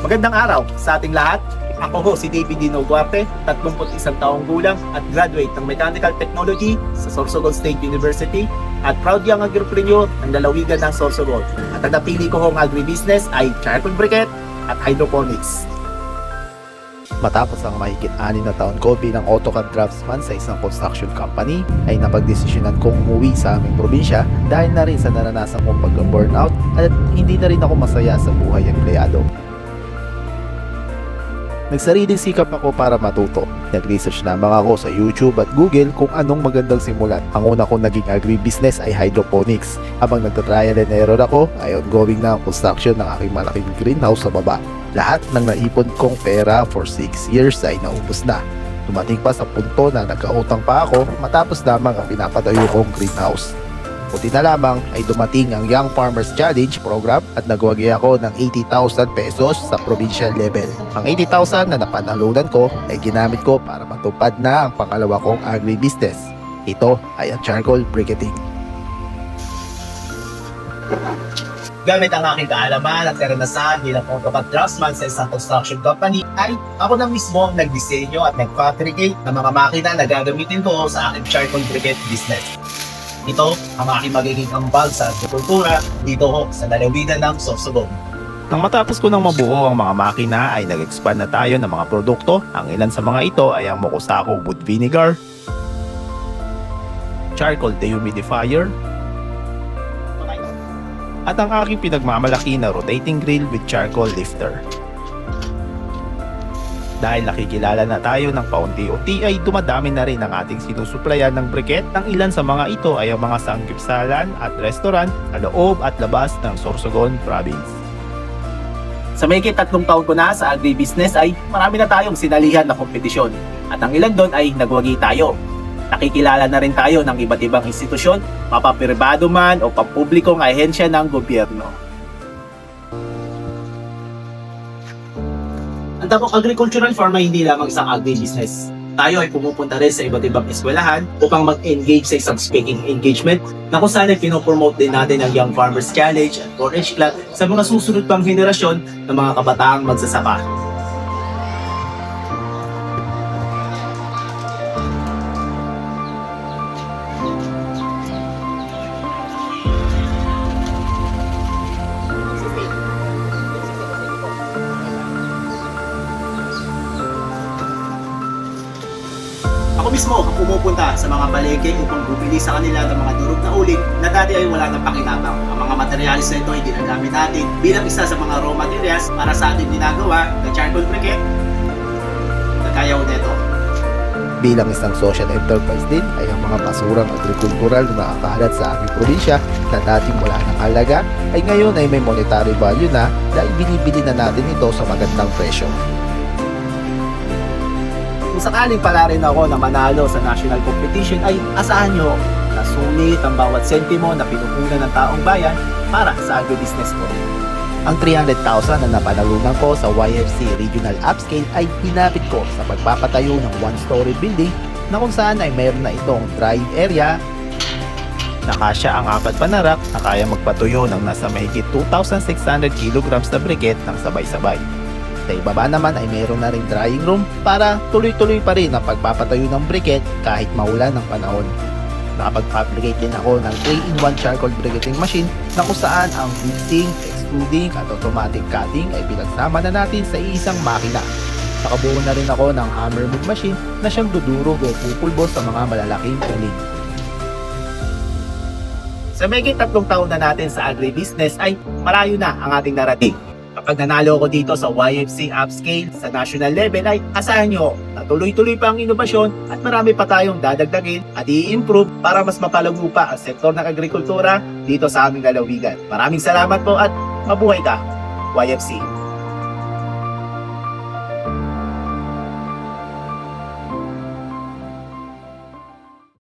Magandang araw sa ating lahat. Ako ho si David Dino Duarte, 31 taong gulang at graduate ng Mechanical Technology sa Sorsogon State University at proud young agripreneur ng lalawigan ng Sorsogon. At ang napili ko hong agribusiness ay charcoal briquette at hydroponics. Matapos ang mahigit 6 na taon ko bilang AutoCAD draftsman sa isang construction company, ay napagdesisyonan kong umuwi sa aming probinsya dahil na rin sa naranasan kong pagka-burnout at hindi na rin ako masaya sa buhay empleyado. Nagsariling sikap ako para matuto. Nag-research lamang ako sa YouTube at Google kung anong magandang simulan. Ang una kong naging agribusiness ay hydroponics. Habang nagtatrial and error ako, ay ongoing na ang construction ng aking malaking greenhouse sa baba. Lahat ng naipon kong pera for 6 years ay naubos na. Dumating pa sa punto na nagkautang pa ako matapos lamang ang pinapatayo kong greenhouse. Buti na lamang ay dumating ang Young Farmers Challenge program at nagwagi ako ng 80,000 pesos sa provincial level. Ang 80,000 na napanalunan ko ay ginamit ko para matupad na ang pangalawa kong agribusiness. Ito ay ang charcoal briquetting. Gamit ang aking kaalaman at karanasan bilang AutoCAD draftsman sa isang construction company, ay ako na mismo ang nagdisenyo at nag-fabricate ng mga makina na gagamitin ko sa aking charcoal briquette business. Ito ang aking magiging ambag sa agrikultura dito ho sa lalawigan ng Sorsogon. Nang matapos ko nang mabuo ang mga makina ay nag-expand na tayo ng mga produkto. Ang ilan sa mga ito ay ang Mokusako wood vinegar, charcoal dehumidifier, at ang aking pinagmamalaki na rotating grill with charcoal lifter. Dahil nakikilala na tayo ng paunti-unti ay dumadami na rin ang ating sinusuplayan ng briquette. Ang ilan sa mga ito ay ang mga sanggipsalan at restaurant sa loob at labas ng Sorsogon Province. Sa mahigit 3 taon ko na sa agribusiness ay marami na tayong sinalihan na kompetisyon at ang ilan doon ay nagwagi tayo. Nakikilala na rin tayo ng iba't ibang institusyon, mapapribado man o pampublikong ahensya ng gobyerno. Ang Tabok Agricultural Farm ay hindi lamang isang agribusiness. Tayo ay pumupunta rin sa iba't ibang eskwelahan upang mag-engage sa isang speaking engagement na kung saan ay pinopromote din natin ang Young Farmers Challenge at 4-H Club sa mga susunod pang henerasyon ng mga kabataang magsasaka. Ako mismo ang pumupunta sa mga palengke upang bumili sa kanila ng mga durog na uling na dati ay wala nang pakinabang. Ang mga materialis na ito ay ginagamit natin bilang isa sa mga raw materials para sa ating ginagawa na charcoal briquette na kaya ko nito. Bilang isang social enterprise din ay ang mga basurang agrikultural na nakakalat sa aming probinsya na dating wala ng halaga ay ngayon ay may monetary value na dahil binibili na natin ito sa magandang presyo. Kung sakaling pala rin ako na manalo sa national competition ay asahan nyo na sulit ang bawat sentimo na pinupunan ng taong bayan para sa agribusiness ko. Ang 300,000 na napanalunan ko sa YFC Regional Upscale ay hinapit ko sa pagpapatayo ng one-story building na kung saan ay mayroon na itong drying area na kasya ang 4 panarak na kaya magpatuyo ng nasa mahigit 2,600 kilograms na briquette ng sabay-sabay. Sa ibaba naman ay mayroon na ring drying room para tuloy-tuloy pa rin ang pagpapatayo ng briquette kahit maulan ng panahon. Nakapag-fabricate din ako ng 3-in-1 charcoal briquetting machine na kung saan ang mixing, extruding at automatic cutting ay pinagsama na natin sa isang makina. Nakabuo na rin ako ng hammer mill machine na siyang dudurog o pupulbos sa mga malalaking uling. Sa mahigit 3 taon na natin sa agribusiness ay malayo na ang ating narating. Kapag nanalo ko dito sa YFC Upscale sa national level ay asahan nyo na tuloy-tuloy pa ang inobasyon at marami pa tayong dadagdagin at i-improve para mas mapalago pa ang sektor ng agrikultura dito sa aming lalawigan. Maraming salamat po at mabuhay ka, YFC!